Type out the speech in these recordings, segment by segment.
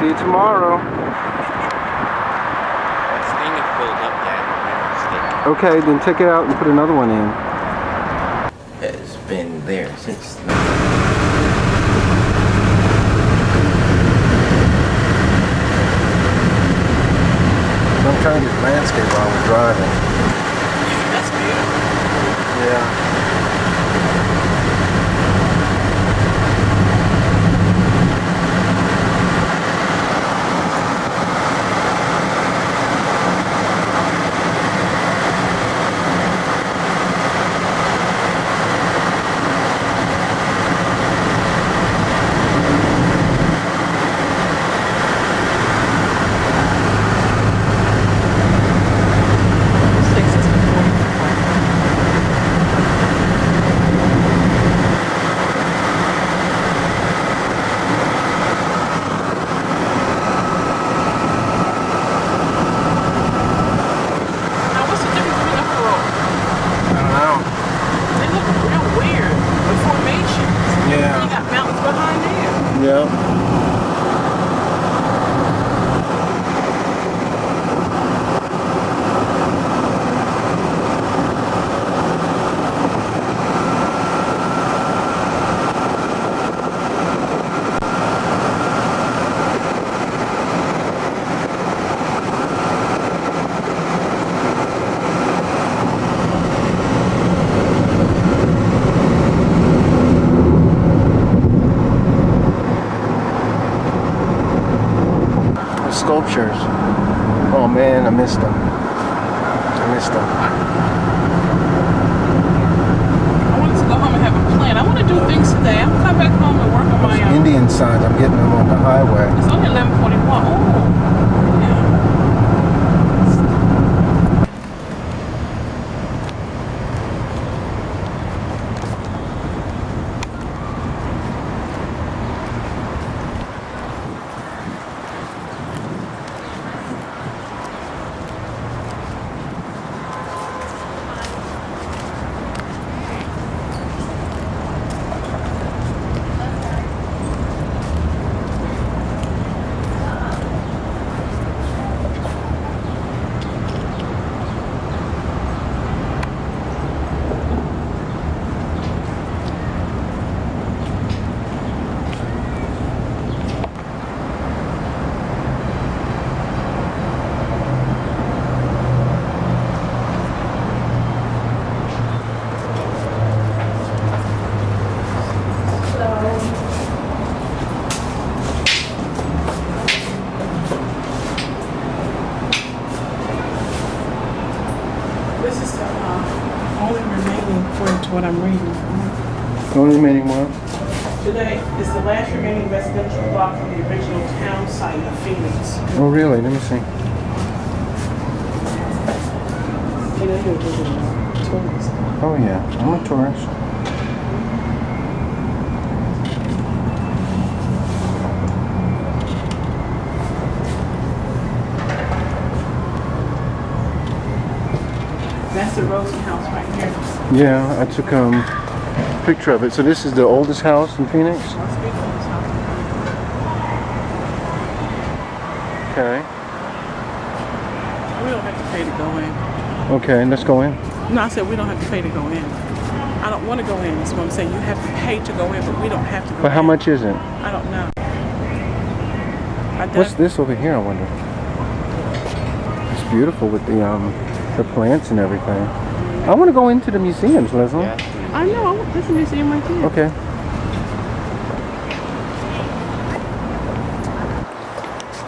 See you tomorrow. This thing is filled up yet. Okay, then take it out and put another one in. It's been there since. I'm trying to get landscape while we're driving. That's beautiful. Yeah. Yeah. Sculptures. Oh man, I missed them. I missed them. I wanted to go home and have a plan. I want to do things today. I'm gonna come back home and work on my Indian signs, I'm getting them on the highway. It's only 11:41. Oh, yeah. This is the only remaining, according to what I'm reading. Only remaining one? Today is the last remaining residential block from the original town site of Phoenix. Oh really? Let me see. You know, you're a tourist. Oh yeah, I'm a tourist. That's the Rosen house right here. Yeah, I took a picture of it. So this is the oldest house in Phoenix? Let's get to this house. Okay. We don't have to pay to go in. Okay, let's go in. No, I said we don't have to pay to go in. I don't want to go in. That's what I'm saying. You have to pay to go in, but we don't have to go in. But how much is it? I don't know. What's this over here, I wonder? It's beautiful with the plants and everything. I want to go into the museums, Leslie. Yeah. I know. There's a museum right there. Okay.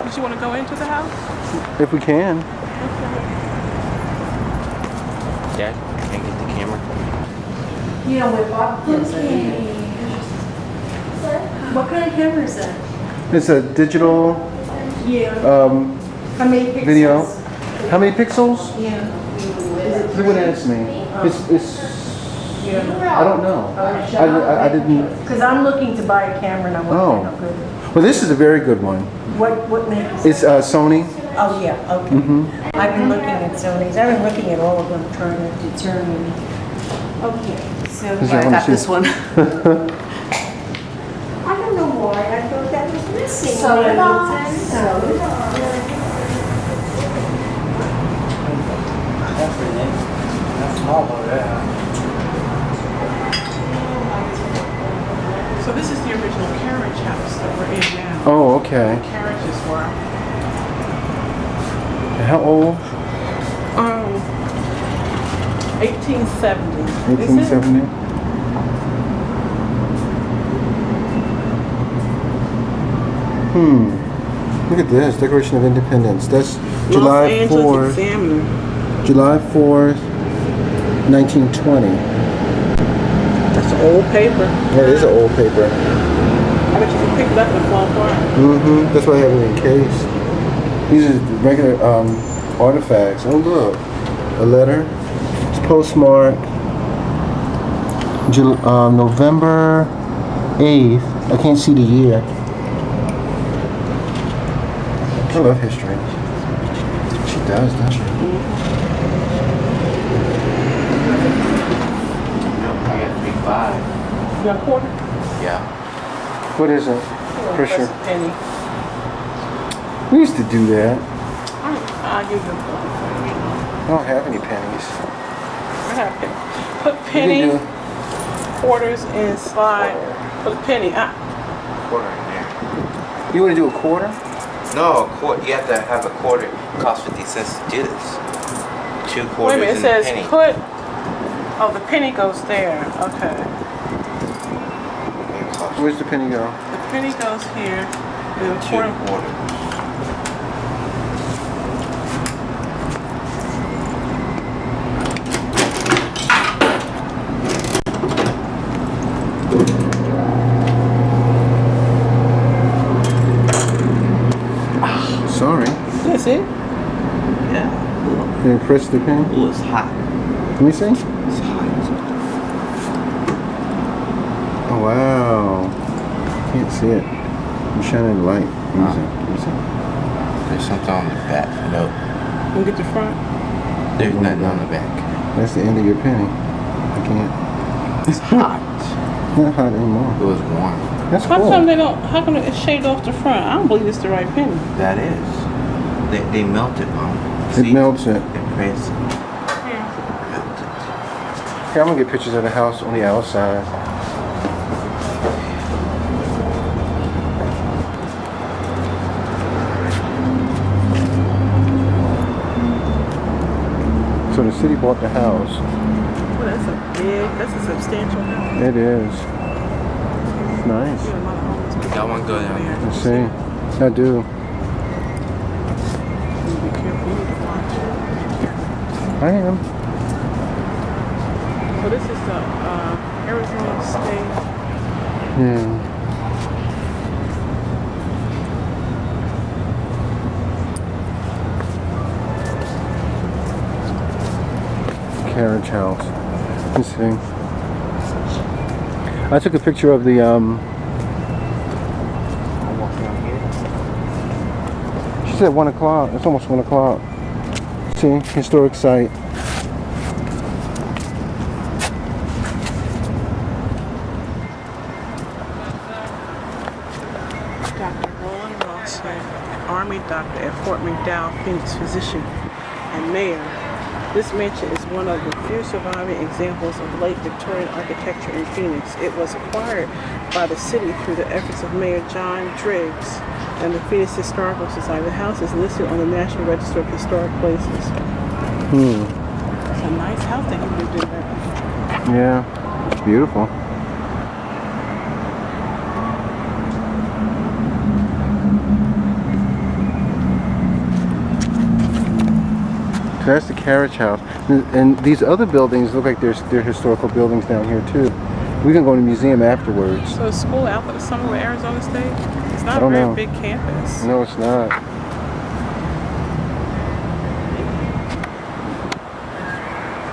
Did you want to go into the house? If we can. Dad, can I get the camera? You know what Bob What kind of camera is that? It's a digital Yeah. How many pixels? video. How many pixels? Yeah. You would ask me. It's I don't know. I didn't. Because I'm looking to buy a camera and I want to know good. Well, this is a very good one. What make is It's Sony. Oh yeah, okay. I've been looking at Sony's. I've been looking at all of them trying to determine. Okay, so Is yeah, that I one got too? this one. I don't know why I thought that was missing. So this is the original carriage house that we're in now. Oh, okay. Carriages were. How old? 1870. 1870. Look at this, Declaration of Independence. That's July Los Angeles 4th. Examiner. July 4th, 1920. That's an old paper. That is an old paper. I bet you can pick it up and fall apart. That's why I have it in case. These are regular artifacts. Oh look, a letter. It's postmarked November 8th. I can't see the year. I love history. She does, doesn't she? I got 3.5. You got a quarter? Yeah. What is it? For That's sure. a penny. We used to do that. I'll give you a quarter. I don't have any pennies. I have a penny. Put You penny, can do quarters, and slide. Put a penny. Quarter in there. You want to do a quarter? No, a quarter. You have to have a quarter. It costs 50 cents to do this. 2 Wait a quarters minute, it and says a penny. put. Oh, the penny goes there. Okay. It costs Where's the penny go? The penny goes here. And the 2 quarter. quarters. Sorry. That's it. Yeah. Can you press the penny? Ooh, it's hot. Let me see. It's hot. Oh wow. Can't see it. I'm shining light. Let me see. There's something on the back. No, You get the front. there's nothing on the back. That's the end of your penny. I can't. It's hot. It's not hot anymore. It was warm. That's How cool. come they don't? How come it's shaved off the front? I don't believe it's the right penny. That is. They melt it, Mom. It melts it. They press it. Melt it. Here, I'm gonna get pictures of the house on the outside. So the city bought the house. Well, that's a substantial house. It is. It's nice. You know, a lot of homeless people Y'all wanna go down there. Let's see. I do. You need to be careful. You need to watch. I am. So this is the Arizona State. Yeah. Carriage house. Let's see. I took a picture of the I'll walk down here. She said 1 o'clock. It's almost 1 o'clock. See, historic site. Dr. Roland Ross, Army doctor at Fort McDowell, Phoenix, physician and mayor. This mansion is one of the few surviving examples of late Victorian architecture in Phoenix. It was acquired by the city through the efforts of Mayor John Driggs and the Phoenix Historical Society. The house is listed on the National Register of Historic Places. It's a nice house that he lived in there. Yeah, it's beautiful. So that's the carriage house. And these other buildings look like they're historical buildings down here too. We can go to the museum afterwards. So is school out for the summer with Arizona State? It's not I a don't very know. big campus. No, it's not.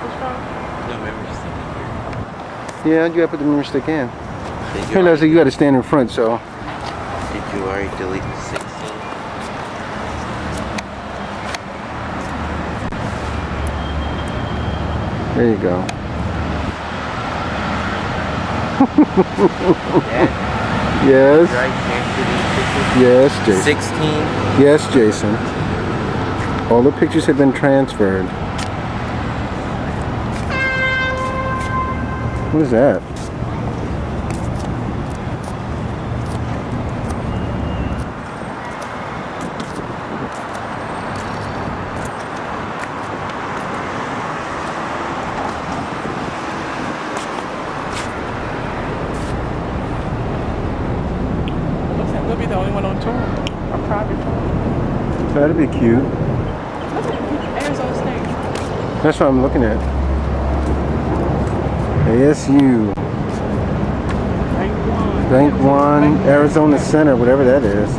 What's wrong? No memory stick here. Yeah, you gotta put the memory stick in. Did Hey, Leslie, you gotta stand in front, so. Did you already delete the 16? There you go. Yeah. Yes. Right, Yes, Jason. 16. Yes, Jason. All the pictures have been transferred. What is that? Looks like we'll be the only one on tour. A private tour. That'd be cute. Look at Arizona State. That's what I'm looking at. ASU. Bank One, Arizona Center, whatever that is.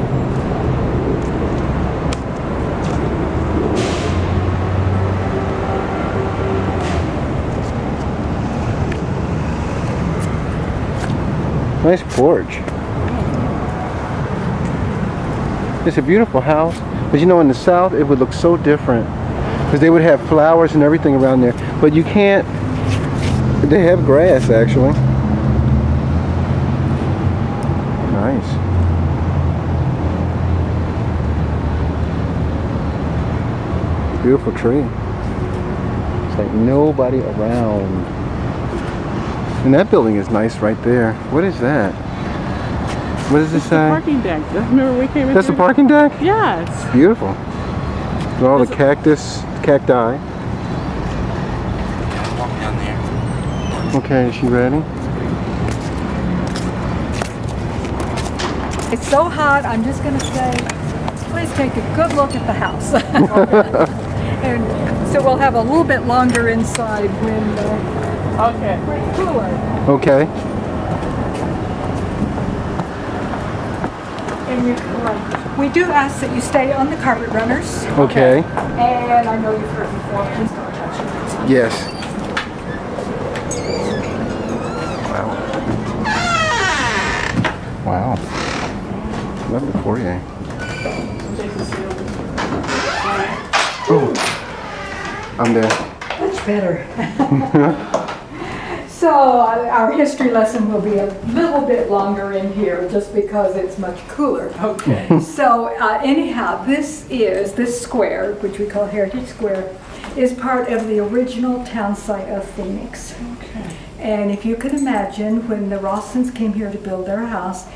Nice porch. It's a beautiful house, but you know, in the South it would look so different because they would have flowers and everything around there, but you can't. They have grass actually. Nice. Beautiful tree. It's like nobody around. And that building is nice right there. What is that? What does it The say? parking deck. Remember we came in That's the here? parking deck? Yes. Beautiful. With all the cacti. Walk down there. Okay, is she ready? It's so hot, I'm just going to say, please take a good look at the house. And so we'll have a little bit longer inside when Okay. it's cooler. Okay. And we do ask that you stay on the carpet runners. Okay. And I know you've heard before, please don't touch it. Yes. Wow. Wow. Love the foyer. Oh, I'm there. Much better. So our history lesson will be a little bit longer in here just because it's much cooler. Okay. So anyhow, this square, which we call Heritage Square, is part of the original town site of Phoenix. Okay. And if you can imagine, when the Rossons came here to build their house,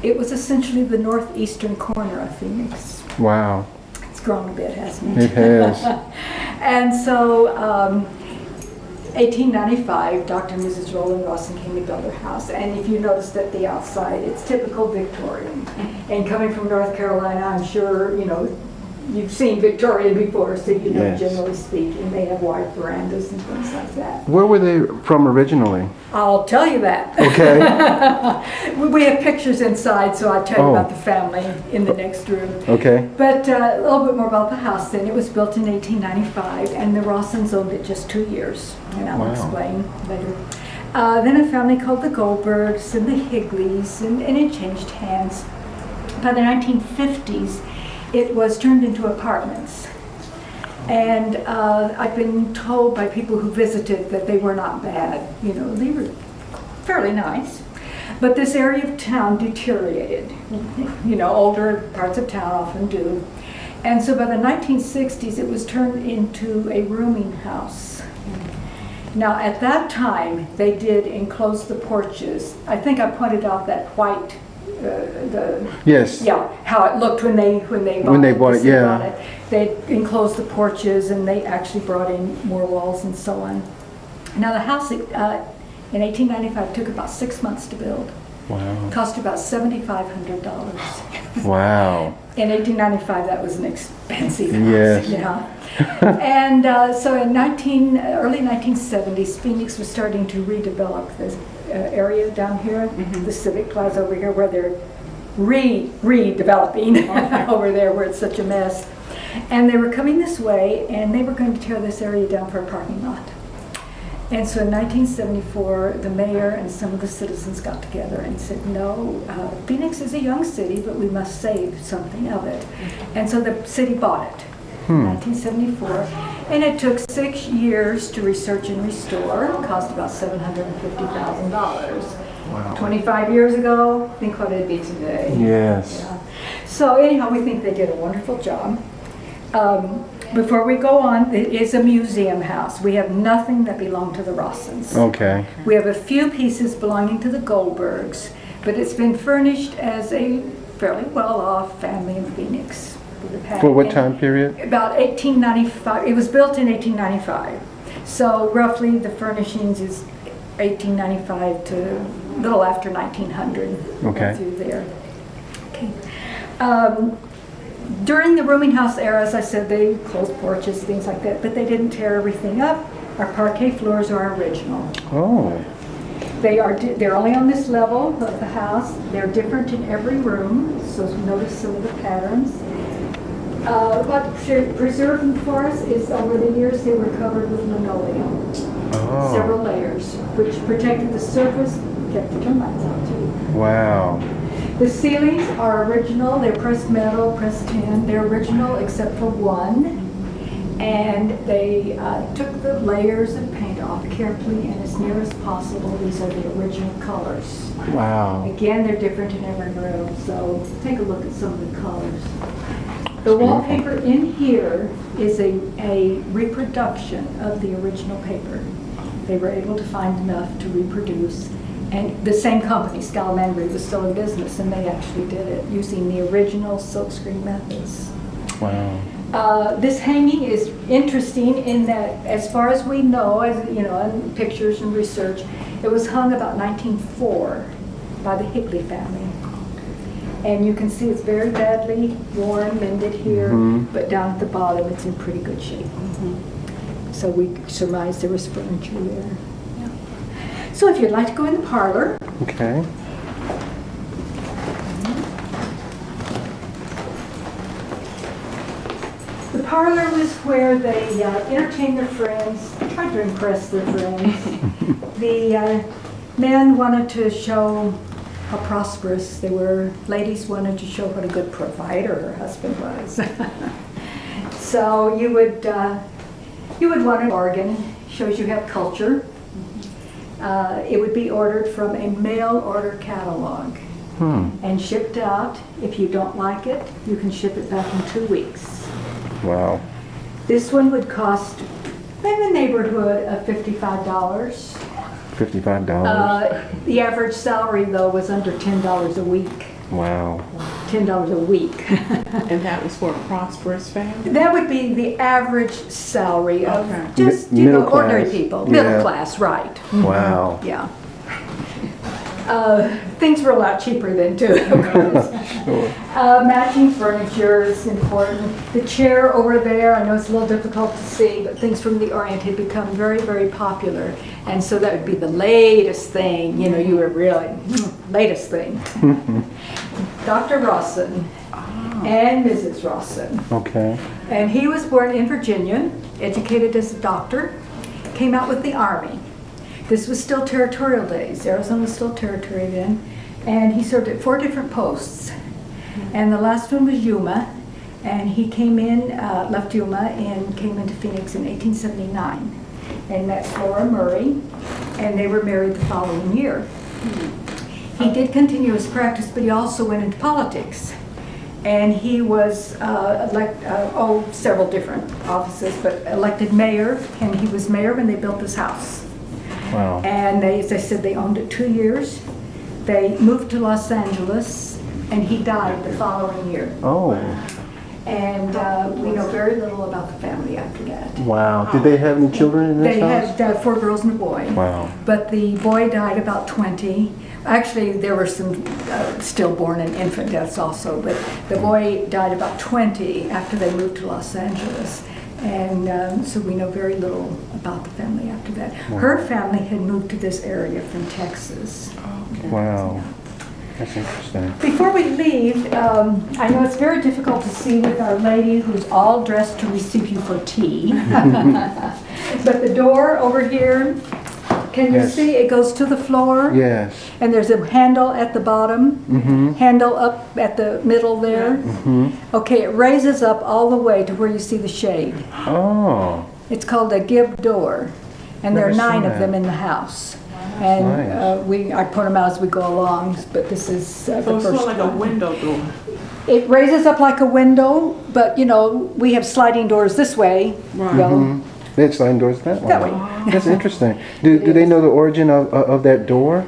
it was essentially the northeastern corner of Phoenix. Wow. It's grown a bit, hasn't it? It has. And so 1895, Dr. and Mrs. Roland Rosson came to build their house. And if you noticed at the outside, it's typical Victorian. And coming from North Carolina, I'm sure, you know, you've seen Victorian before, so you know, Yes. generally speaking, they have wide verandas and things like that. Where were they from originally? I'll tell you that. Okay. We have pictures inside, so I'll tell you Oh. about the family in the next room. Okay. But a little bit more about the house then. It was built in 1895, and the Rossons owned it just 2 years, and I'll Wow. explain later. Then a family called the Goldbergs and the Higleys, and it changed hands. By the 1950s, it was turned into apartments. And I've been told by people who visited that they were not bad. You know, they were fairly nice. But this area of town deteriorated. You know, older parts of town often do. And so by the 1960s, it was turned into a rooming house. Now, at that time, they did enclose the porches. I think I pointed out that white, Yes. yeah, how it looked when they bought bought it, the city yeah. bought it. They enclosed the porches, and they actually brought in more walls and so on. Now, the house in 1895 took about 6 months to build. Wow. Cost about $7,500. Wow. In 1895, that was an expensive house. Yes. Yeah. And so in early 1970s, Phoenix was starting to redevelop this area down here, the Civic Plaza over here, where they're redeveloping over there where it's such a mess. And they were coming this way, and they were going to tear this area down for a parking lot. And so in 1974, the mayor and some of the citizens got together and said, no, Phoenix is a young city, but we must save something of it. And so the city bought it in 1974. And it took 6 years to research and restore. It cost about $750,000. Wow. 25 years ago, think what it'd be today. Yes. Yeah. So anyhow, we think they did a wonderful job. Before we go on, it is a museum house. We have nothing that belonged to the Rossens. Okay. We have a few pieces belonging to the Goldbergs, but it's been furnished as a fairly well-off family in Phoenix. For what time period? About 1895. It was built in 1895. So roughly the furnishings is 1895 to a little after 1900. Okay. Through there. Okay. During the rooming house era, as I said, they closed porches, things like that, but they didn't tear everything up. Our parquet floors are original. Oh. They're only on this level of the house. They're different in every room, so notice some of the patterns. What preserved them for us is over the years they were covered with linoleum, several Oh. layers, which protected the surface, kept the termites out too. Wow. The ceilings are original. They're pressed metal, pressed tin. They're original except for one. And they took the layers of paint off carefully and as near as possible. These are the original colors. Wow. Again, they're different in every room, so take a look at some of the colors. The wallpaper in here is a reproduction of the original paper. They were able to find enough to reproduce. And the same company, Scalamanbury, was still in business, and they actually did it using the original silkscreen methods. Wow. This hanging is interesting in that, as far as we know, as you know, in pictures and research, it was hung about 1904 by the Higley family. And you can see it's very badly worn, mended here, but down at the bottom it's in pretty good shape. So we surmised there was furniture there. Yeah. So if you'd like to go in the parlor. Okay. The parlor was where they entertained their friends, tried to impress their friends. The men wanted to show how prosperous they were. Ladies wanted to show what a good provider her husband was. So you would want an organ, shows you have culture. It would be ordered from a mail order catalog and shipped out. If you don't like it, you can ship it back in 2 weeks. Wow. This one would cost in the neighborhood of $55. $55. The average salary, though, was under $10 a week. Wow. $10 a week. And that was for a prosperous family? That would be the average salary of Okay. just Middle ordinary class. people. Yeah. Middle class, right. Wow. Yeah. Things were a lot cheaper then, too, of course. Matching furniture is important. The chair over there, I know it's a little difficult to see, but things from the Orient had become very, very popular. And so that would be the latest thing, you know, you were really, latest thing. Dr. Rawson and Mrs. Rawson. Okay. And he was born in Virginia, educated as a doctor, came out with the Army. This was still territorial days. Arizona was still territory then. And he served at 4 different posts. And the last one was Yuma. And he came in, left Yuma, and came into Phoenix in 1879. And met Flora Murray, and they were married the following year. He did continue his practice, but he also went into politics. And he was several different offices, but elected mayor, and he was mayor when they built this house. Wow. And they, as I said, they owned it 2 years. They moved to Los Angeles, and he died the following year. Oh. And we know very little about the family after that. Wow. Did they have any children in this They house? had 4 girls and a boy. Wow. But the boy died about 20. Actually, there were some stillborn and infant deaths also, but the boy died about 20 after they moved to Los Angeles. And so we know very little about the family after that. Her family had moved to this area from Texas. Wow. That's interesting. Before we leave, I know it's very difficult to see with our lady who's all dressed to receive you for tea. But the door over here, can you Yes. see it goes to the floor? Yes. And there's a handle at the bottom, handle up at the middle there. Okay, it raises up all the way to where you see the shade. Oh. It's called a gib door, and there are Never seen 9 of that. them in the house. And nice. I point them out as we go along, but this is the So it's first sort of like a one. window door. It raises up like a window, but you know, we have sliding doors this way. Right. Well, They had sliding doors that way. that way. That's interesting. Do they know the origin of that door?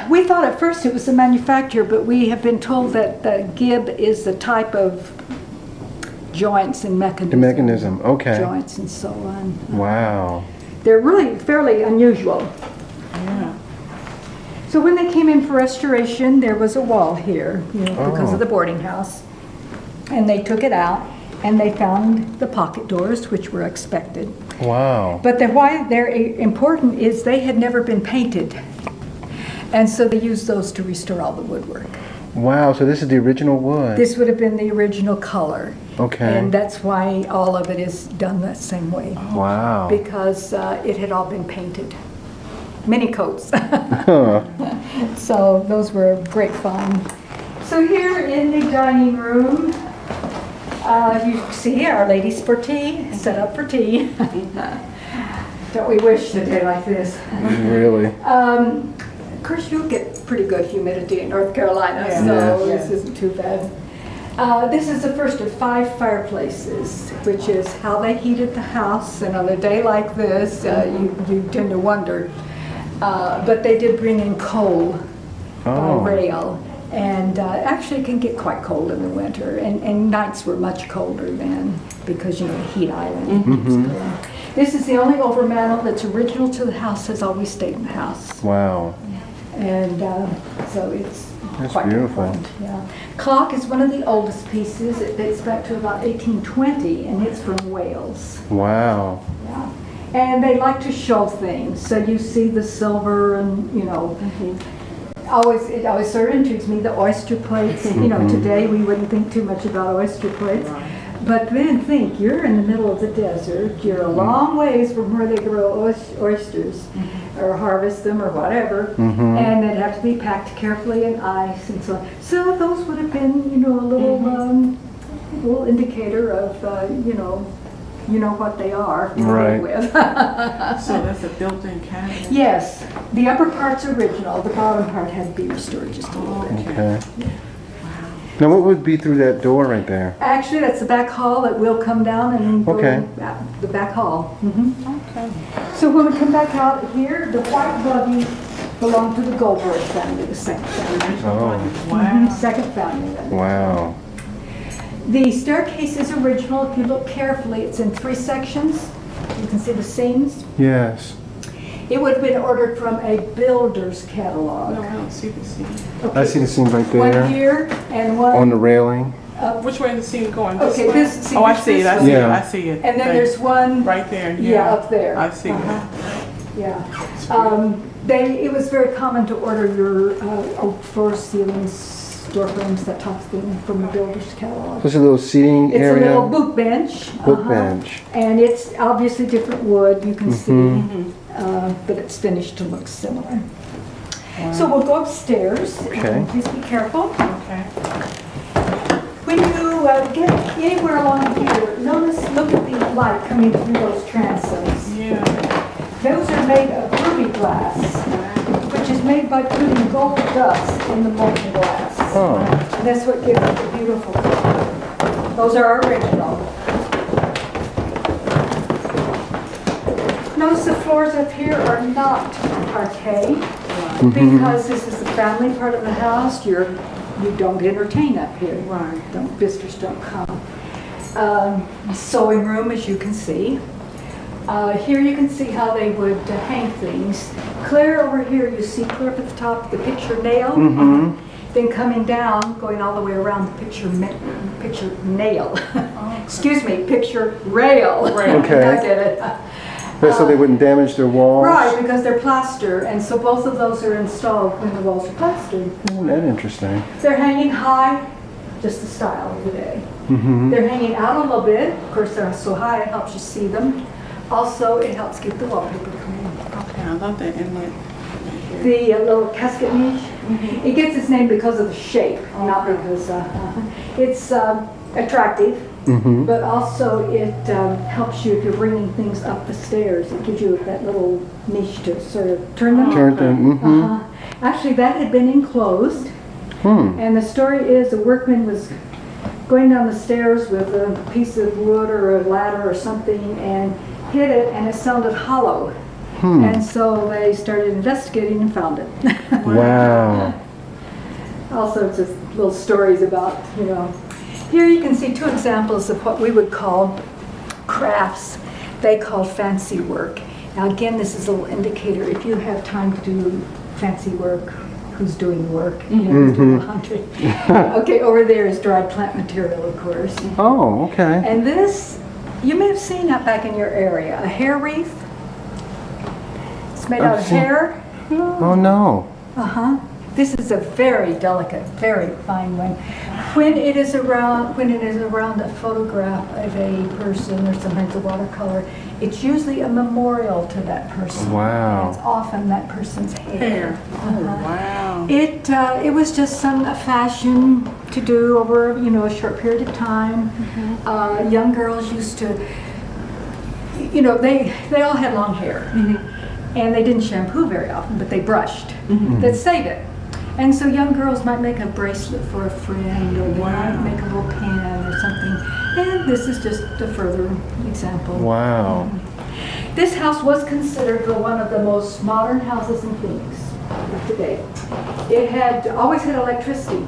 We thought at first it was the manufacturer, but we have been told that the gib is the type of joints and mechanism. The mechanism, okay. Joints and so on. Wow. They're really fairly unusual. Yeah. So when they came in for restoration, there was a wall here, you know, because Oh. of the boarding house. And they took it out and they found the pocket doors, which were expected. Wow. But why they're important is they had never been painted. And so they used those to restore all the woodwork. Wow, so this is the original wood. This would have been the original color. Okay. And that's why all of it is done that same way. Wow. Because it had all been painted. Many coats. Huh. So those were great fun. So here in the dining room, you see Our Ladies for tea, set up for tea. Don't we wish a day like this? Really? Of course, you'll get pretty good humidity in North Carolina, Yeah. so Yeah. this isn't too bad. This is the first of 5 fireplaces, which is how they heated the house. And on a day like this, you tend to wonder. But they did bring in coal by Oh. rail. And actually it can get quite cold in the winter. And nights were much colder then because, you know, the heat island. was going. This is the only overmantel that's original to the house, has always stayed in the house. Wow. And so it's That's quite beautiful. important. Yeah. Clock is one of the oldest pieces. It dates back to about 1820, and it's from Wales. Wow. Yeah. And they like to show things. So you see the silver and, you know, it always sort of intrigues me, the oyster plates. You know, today we wouldn't think too much about oyster plates. But then think, you're in the middle of the desert, you're a long ways from where they grow oysters or harvest them or whatever, and they'd have to be packed carefully in ice and so on. So those would have been, you know, a little indicator of, you know what they are to Right. live with. So that's a built-in cabinet? Yes, the upper part's original, the bottom part had to be restored just a little bit. Okay. Now what would be through that door right there? Actually, that's the back hall that will come down and go Okay. out the back hall. Okay. So when we come back out here, the white buggy belonged to the Goldberg family, the second family. Oh. Wow. Second family. then. Wow. The staircase is original. If you look carefully, it's in 3 sections. You can see the seams. Yes. It would have been ordered from a builder's catalog. No, I don't see the seam. I see the seam right One there here and one. on the railing. Which way is the seam going? Okay, way? this- see, Oh, I this see it, I way. see it, Yeah. I see it. And then Thank- there's one. Right there, Yeah, up there. I see it. Yeah. It was very common to order your oak floor ceilings, door frames, that type of thing from the builder's catalog. There's a little seating It's a area. little book bench. Book bench. And it's obviously different wood, you can see, but it's finished to look similar. So we'll go upstairs. Okay. Please be careful. Okay. When you get anywhere along here, look at the light coming through those transoms. Yeah. Those are made of ruby glass, which is made by putting gold dust in the molten glass. Oh. And that's what gives it the beautiful color. Those are original. Notice the floors up here are not parquet, because this is the family part of the house. You don't entertain up here. Right. Visitors don't come. Sewing room, as you can see. Here you can see how they would hang things. Clear over here, you see clear up at the top, the picture nail. Then coming down, going all the way around, the picture nail. Excuse me, picture rail. Okay. I get it. That's so they wouldn't damage their walls? Right, because they're plaster, and so both of those are installed when the walls are plastered. Isn't that interesting? They're hanging high, just the style of the day. They're hanging out a little bit. Of course, they're so high, it helps you see them. Also, it helps keep the wallpaper clean. Okay, I love that inlet. The little casket niche, it gets its name because of the shape, not because it's attractive. Mm-hmm. but also it helps you if you're bringing things up the stairs. It gives you that little niche to sort of turn them. Turned in. Mm-hmm. Actually, that had been enclosed, and the story is a workman was going down the stairs with a piece of wood or a ladder or something and hit it, and it sounded hollow. And so they started investigating and found it. Wow. All sorts of little stories about, you know. Here you can see two examples of what we would call crafts. They call fancy work. Now again, this is a little indicator. If you have time to do fancy work, who's doing the work? You know, who's doing the laundry. Okay, over there is dried plant material, of course. Oh, okay. And this, you may have seen that back in your area, a hair wreath. It's made out of hair. Oh no. This is a very delicate, very fine one. When it is around a photograph of a person or sometimes a watercolor, it's usually a memorial to that person. Wow. And it's often that person's hair. Oh, wow. It was just a fashion to do over, you know, a short period of time. Young girls used to, you know, they all had long hair. And they didn't shampoo very often, but they brushed. They'd save it. And so young girls might make a bracelet for a friend, or they might make a little pen or something. And this is just a further example. Wow. This house was considered one of the most modern houses in Phoenix today. It had always had electricity.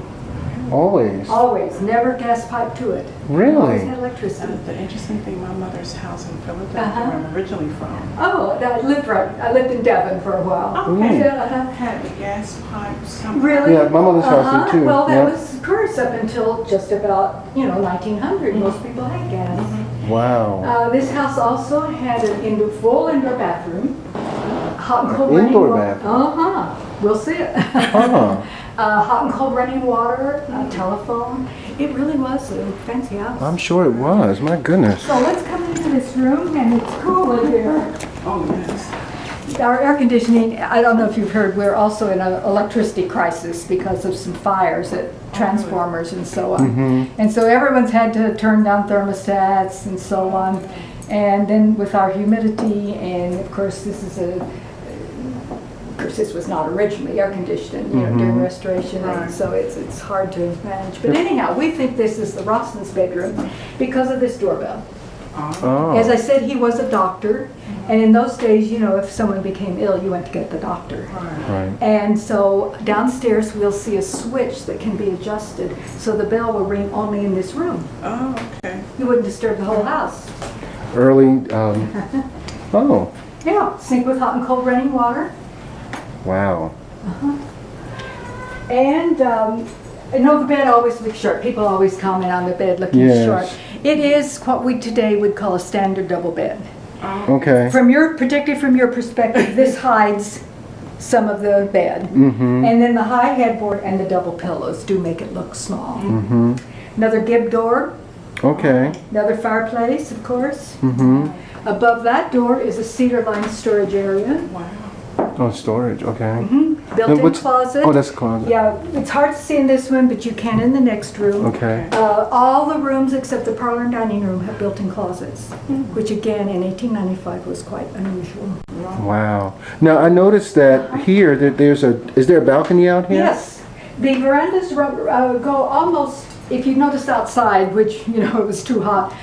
Always. Always. Never gas pipe to it. Really? Always had electricity. The interesting thing, my mother's house in Philadelphia, where I'm originally from, Oh, I lived in Devon for a while. Okay. Yeah, had the gas pipes. Somehow. Really? Yeah, my mother's house did too. Well, that Yeah. was, of course, up until just about, 1900. Most people had gas. Wow. This house also had an full indoor bathroom. Hot and cold running Indoor water. bathroom? We'll see it. Huh. Hot and cold running water, telephone. It really was a fancy house. I'm sure it was. My goodness. So let's come into this room, and it's cool in here. Oh, yes. Our air conditioning, I don't know if you've heard, we're also in an electricity crisis because of some fires at transformers and so on. And so everyone's had to turn down thermostats and so on. And then with our humidity, and of course this was not originally air conditioned, during restoration, and so it's hard to manage. But anyhow, we think this is the Rosson's bedroom because of this doorbell. Oh. As I said, he was a doctor, and in those days, if someone became ill, you went to get the doctor. Right. And so downstairs, we'll see a switch that can be adjusted, so the bell will ring only in this room. Oh, okay. You wouldn't disturb the whole house. Early. Oh. Yeah, sink with hot and cold running water. Wow. And the bed always looks short. People always comment on the bed looking Yes. short. It is what we today would call a standard double bed. Okay. Particularly from your perspective, this hides some of the bed. And then the high headboard and the double pillows do make it look small. Another gib door, Okay. another fireplace, of course. Above that door is a cedar-lined storage area. Wow. Oh, storage. Okay. Built-in What's- closet. Oh, that's a closet. Yeah, it's hard to see in this one, but you can in the next room. Okay. All the rooms except the parlor and dining room have built-in closets, which again in 1895 was quite unusual. Wow. Now I noticed that here that is there a balcony out here? Yes, the verandas go almost, if you notice outside, which it was too hot,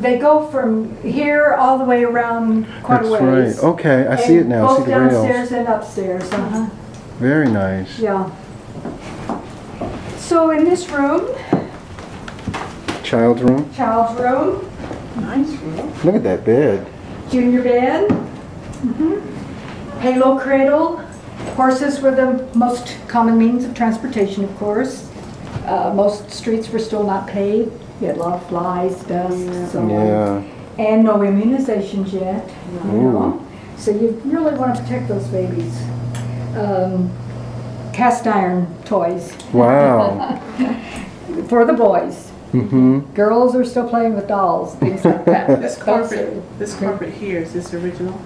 they go from here all the way around quite That's a ways. right. Okay, I see it now. I Both see the rails. downstairs and upstairs. Very nice. Yeah. So in this room, Child's room. child's room, Nice room. Look at that bed. junior bed, halo cradle. Horses were the most common means of transportation, of course. Most streets were still not paved. You had a lot of flies, dust, so on. Yeah. And no immunizations yet. Ooh. So you really want to protect those babies. Cast iron toys Wow. for the boys. Mm-hmm. Girls are still playing with dolls, things like that. This carpet here, is this original?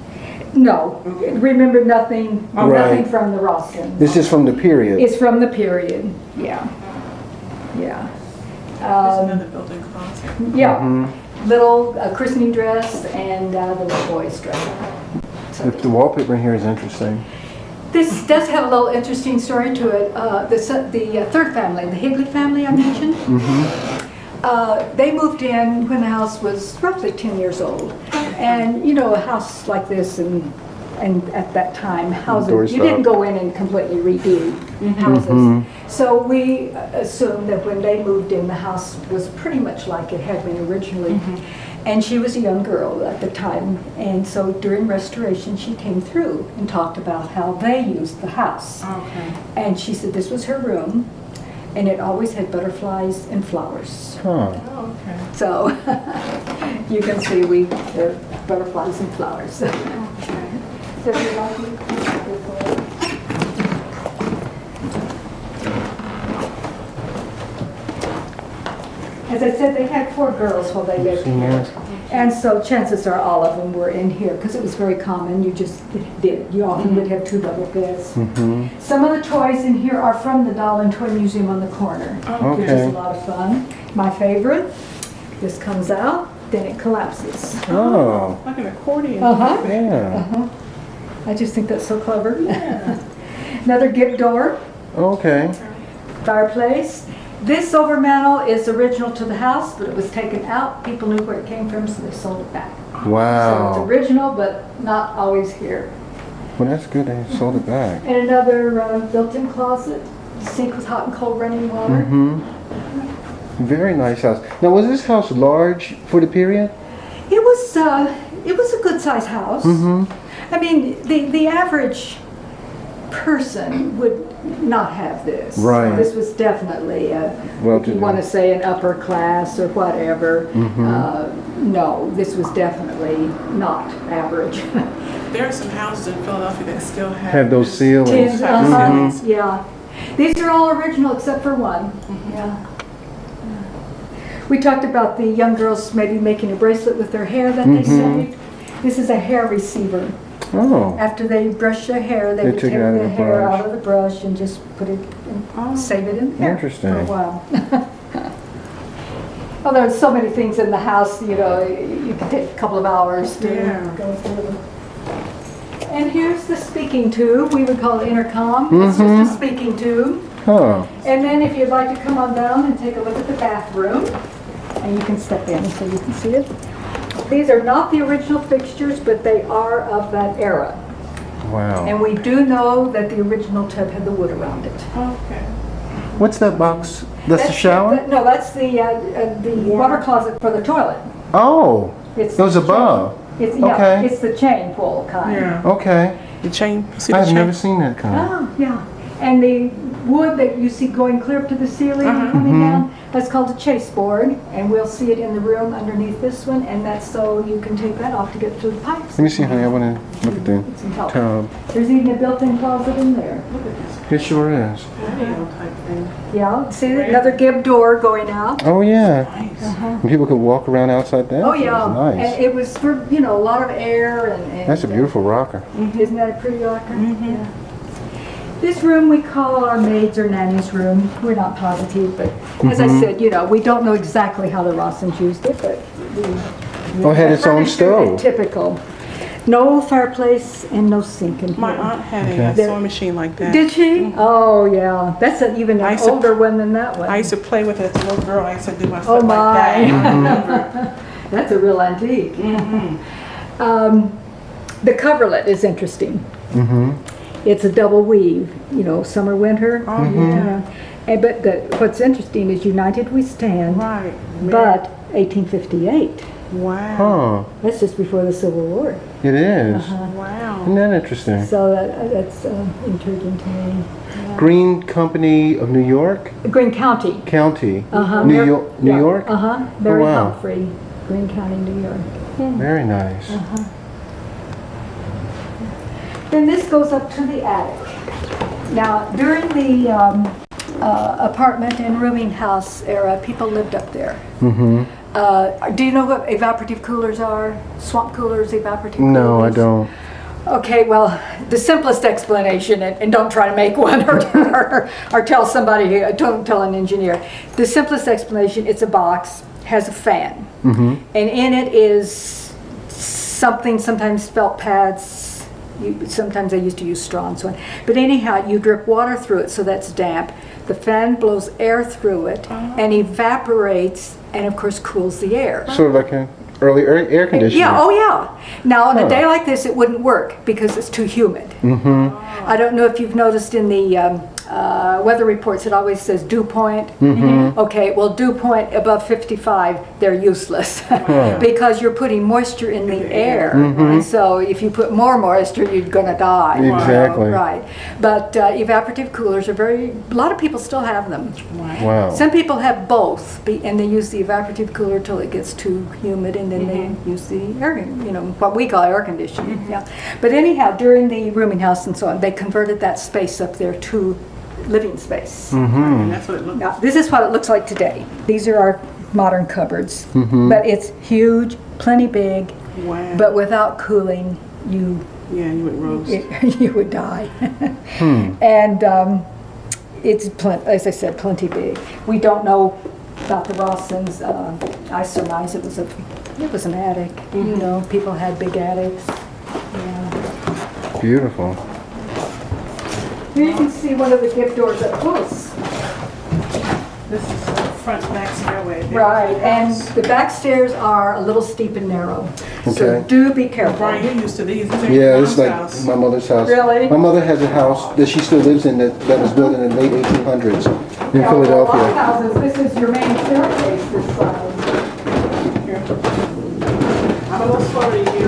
No, remember nothing Right. from the Rossons. This is from the period. It's from the period, yeah. Yeah. There's another built-in closet. Yeah, little christening dress and the little boy's dress. So The wallpaper in here is interesting. this does have a little interesting story to it. The third family, the Higley family I mentioned, they moved in when the house was roughly 10 years old. And you know, a house like this and at that time, houses, Doors you didn't up. go in and completely redo houses. So we assumed that when they moved in, the house was pretty much like it had been originally. And she was a young girl at the time, and so during restoration, she came through and talked about how they used the house. Okay. And she said this was her room, and it always had butterflies and flowers. Huh. Oh, okay. So you can see there are butterflies and flowers. So if you'd like me to come up with as I said, they had 4 girls while they lived here. And so chances are all of them were in here because it was very common. You just did. You often would have 2 double beds. Some of the toys in here are from the Doll and Toy Museum on the corner, which is Okay. a lot of fun. My favorite, this comes out, then it collapses. Oh, Like an accordion. yeah. I just think that's so clever. Another gift door, Okay. fireplace. This overmantel is original to the house, but it was taken out. People knew where it came from, so they sold it back. So it's Wow. original, but not always here. Well, that's good. They sold it back. And another built-in closet, sink with hot and cold running water. Very nice house. Now, was this house large for the period? It was a good-sized house. I mean, the average person would not have this. Right. This was definitely, if Well-to-do. you want to say an upper class or whatever. No, this was definitely not average. There are some houses in Philadelphia that still Have those ceilings. Tins, type of ceilings. Yeah. These are all original except for one. Yeah. We talked about the young girls maybe making a bracelet with their hair that they saved. This is a hair receiver. Oh. After they brush their hair, they They would took take it out of the the hair brush. out of the brush and just put it, save it in there Interesting. for a while. Well, there's so many things in the house, you know, you could take a couple of hours to Yeah. go through. And here's the speaking tube. We would call it intercom. It's just a speaking tube. Huh. And then if you'd like to come on down and take a look at the bathroom, and you can step in so you can see it. These are not the original fixtures, but they are of that era. Wow. And we do know that the original tub had the wood around it. Okay. What's that box? That's the shower? No, that's the water closet for the toilet. Oh. It's Those the above. It's, Okay. yeah, it's the chain pull kind. Yeah. Okay. The chain. See the I've chain? never seen that kind. Oh, yeah. And the wood that you see going clear up to the ceiling and coming down, that's called a chase board. And we'll see it in the room underneath this one. And that's so you can take that off to get through the pipes. Let me see, honey. I want to look at the It's in help. tub. There's even a built-in closet in there. It sure is. Radio type thing. Yeah, see another gib door going out. Oh, yeah. Nice. And people could walk around outside that? Oh, That yeah. was And nice. it was for, you know, a lot of air and. That's a beautiful rocker. Isn't that a pretty rocker? Yeah. This room we call our maid's or nanny's room. We're not positive, but as I said, you know, we don't know exactly how the Rossins used it, but we. Oh, it had its own furnished it at stove. Typical. No fireplace and no sink in here. My aunt had Okay. a sewing machine like that. Did she? Oh, yeah. That's even I an used to- older one than that one. I used to play with it as a little girl. I used to do my Oh, foot like that. my. That's a real antique. The coverlet is interesting. It's a double weave, you know, summer, winter. Oh, yeah. And, but what's interesting is United We Stand, Right. but 1858. Wow. Huh. That's just before the Civil War. It is. Wow. Isn't that interesting? So that's intriguing to me. Green Company of New York? Green County. County. Uh-huh. New York? New Yeah. York? Uh-huh. Mary wow. Humphrey, Green County, New York. Very nice. Then this goes up to the attic. Now, during the apartment and rooming house era, people lived up there. Do you know what evaporative coolers are? Swamp coolers, evaporative coolers? No, I don't. Okay, well, the simplest explanation, and don't try to make one or tell somebody, don't tell an engineer. The simplest explanation, it's a box, has a fan. And in it is something, sometimes felt pads, sometimes I used to use straw and so on. But anyhow, you drip water through it, so that's damp. The fan blows air through it and evaporates and of course cools the air. Sort of like an early air conditioner. Yeah, oh yeah. Now on a day like this it wouldn't work because it's too humid. I don't know if you've noticed in the weather reports it always says dew point. Okay, well dew point above 55, they're useless because you're putting moisture in the air. And so if you put more moisture, you're gonna die. Exactly. Right. But evaporative coolers are a lot of people still have them. Wow. Some people have both, and they use the evaporative cooler till it gets too humid, and then they use the air, what we call air conditioning. Yeah. But anyhow, during the rooming house and so on, they converted that space up there to living space. And that's what it looks like. Now, this is what it looks like today. These are our modern cupboards, but it's huge, plenty big, Wow. but without cooling, you You would roast. you would die. And it's, as I said, plenty big. We don't know about the Rawsons. I surmise it was an attic. People had big attics. Yeah. Beautiful. Here you can see one of the gift doors up close. This is the front back stairway. There. Right, and the back stairs are a little steep and narrow. So Okay. do be careful. Brian, you're used to these. This ain't Yeah, your it's like mom's house. my mother's house. Really? My mother has a house that she still lives in that was built in the late 1800s in Yeah, well, a lot of Philadelphia. houses, this is your main staircase this side. Here. I'm a little slower than you.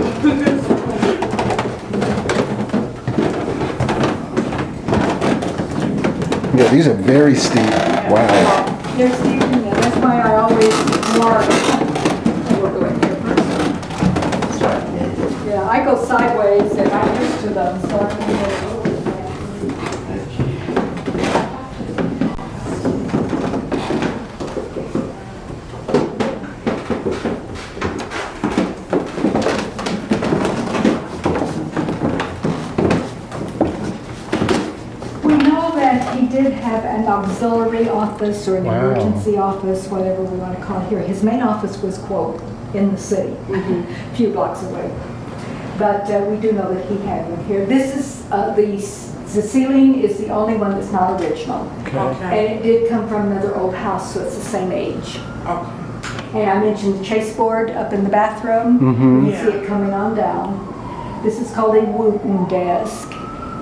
Yeah, these are very steep. Wow. They're steep, and that's why I always mark. We'll go in here first. Yeah, I go sideways and I'm used to them, so I can go over. We know that he did have an auxiliary office or an Wow. emergency office, whatever we want to call it here. His main office was, quote, in the city, a few blocks away. But we do know that he had one here. This is, the ceiling is the only one that's not original. And Okay. it did come from another old house, so it's the same age. Okay. And I mentioned the chaseboard up in the bathroom. You can see Yeah. it coming on down. This is called a Wooten desk.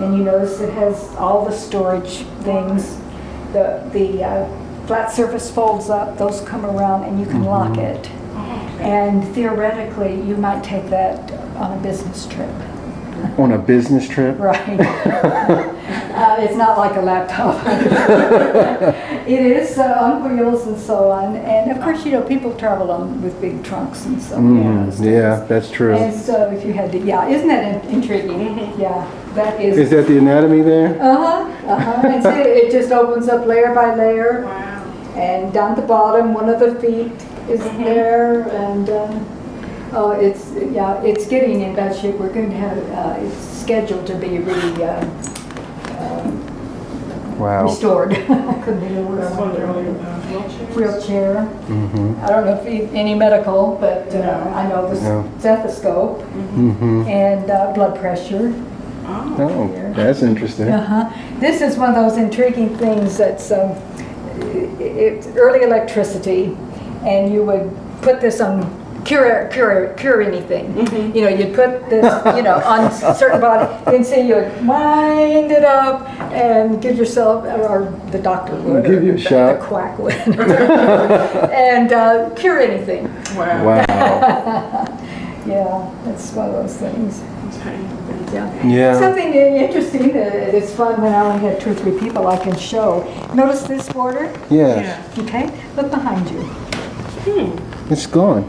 And you notice it has all the storage things. The flat surface folds up, those come around and you can lock it. And theoretically, you might take that on a business trip. On a business trip? Right. It's not like a laptop. It is on wheels and so on. And of course, people travel on with big trunks and so on. Yeah, that's true. And so if you had to, yeah, isn't that intriguing? Yeah, that is. Is that the anatomy there? And see, it just opens up layer by layer. Wow. And down the bottom, one of the feet is there, and it's getting in bad shape. We're going to have it's scheduled to be Wow. restored. I couldn't think of the word I That's one of wanted the earlier. wheelchairs. Wheelchair. I don't know if any medical, but I know the No. stethoscope and blood pressure. Oh, that's interesting. This is one of those intriguing things that's it's early electricity, and you would put this on cure anything. You'd put this, on a certain body, and say you'd wind it up and give yourself, or the doctor would, Give you a or shot. the quack would, and cure anything. Wow. Wow. Yeah, that's one of those things. Okay. Yeah. Yeah. Something interesting, it's fun when I only had 2 or 3 people I can show. Notice this border? Yes. Yeah. Okay, look behind you. It's gone.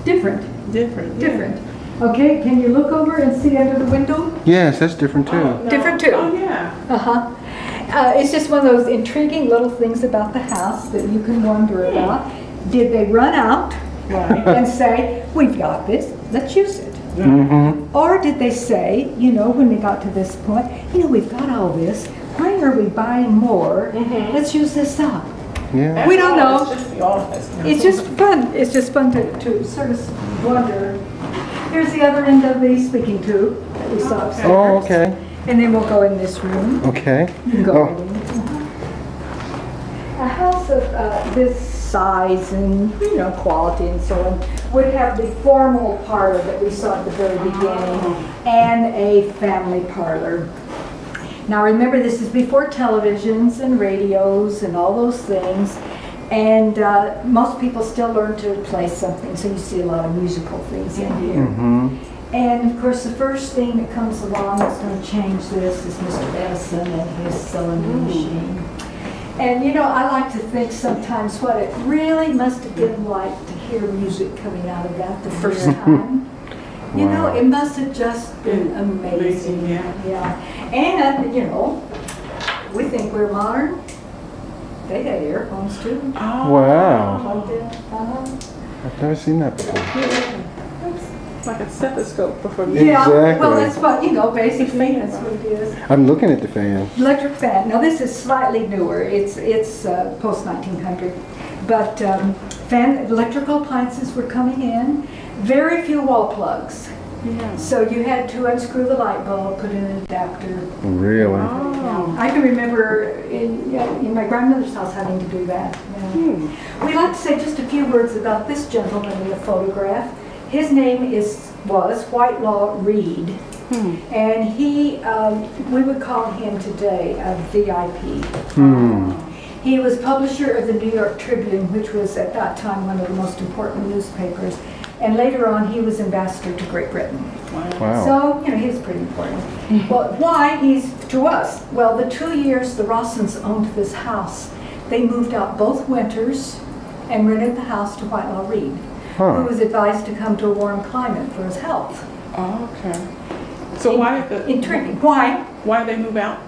Different, Different. Yeah. different. Okay, can you look over and see under the window? Yes, that's different too. No. Different too. Oh, yeah. It's just one of those intriguing little things about the house that you can wonder about. Did they run out Right. and say, we've got this, let's use it? Mm-hmm. Or did they say, you know, when they got to this point, you know, we've got all this, why are we buying more? Let's use this up. Yeah. We don't know. It's just all of us. It's just fun. It's just fun to sort of wonder. Here's the other end of the speaking tube that we saw upstairs. Oh, okay. And then we'll go in this room. Okay. You can go Oh. in. A house of this size and, you know, quality and so on would have the formal parlor that we saw at the very beginning and a family parlor. Now remember, this is before televisions and radios and all those things, and most people still learn to play something, so you see a lot of musical things in here. Mm-hmm. And of course, the first thing that comes along that's going to change this is Mr. Edison and his cylinder machine. And you know, I like to think sometimes what it really must have been like to hear music coming out of that the first time. You know, Wow. it must have just been amazing. Amazing, yeah. Yeah. And, you know, we think we're modern. They had earphones too. Oh. Wow. Plugged in. Uh-huh. I've never seen that before. Like a stethoscope, but for me. Yeah, well, Exactly. that's what, you know, basically, that's what it is. I'm looking at the fan. Electric fan. Now, this is slightly newer. It's post-1900. But electrical appliances were coming in. Very few wall plugs. Yeah. So you had to unscrew the light bulb, put in an adapter. Really? Oh. I can remember in my grandmother's house having to do that. Yeah. We'd like to say just a few words about this gentleman in the photograph. His name was Whitelaw Reid, and he, we would call him today a VIP. He was publisher of the New York Tribune, which was at that time one of the most important newspapers, and later on he was ambassador to Great Britain. Wow. So, you know, he was pretty important. Well, why he's to us? Well, the 2 years the Rossens owned this house, they moved out both winters and rented the house to Whitelaw Reid, who was advised to come to a warm climate for his health. Oh, okay. So why did Intriguing. Why? why did they move out?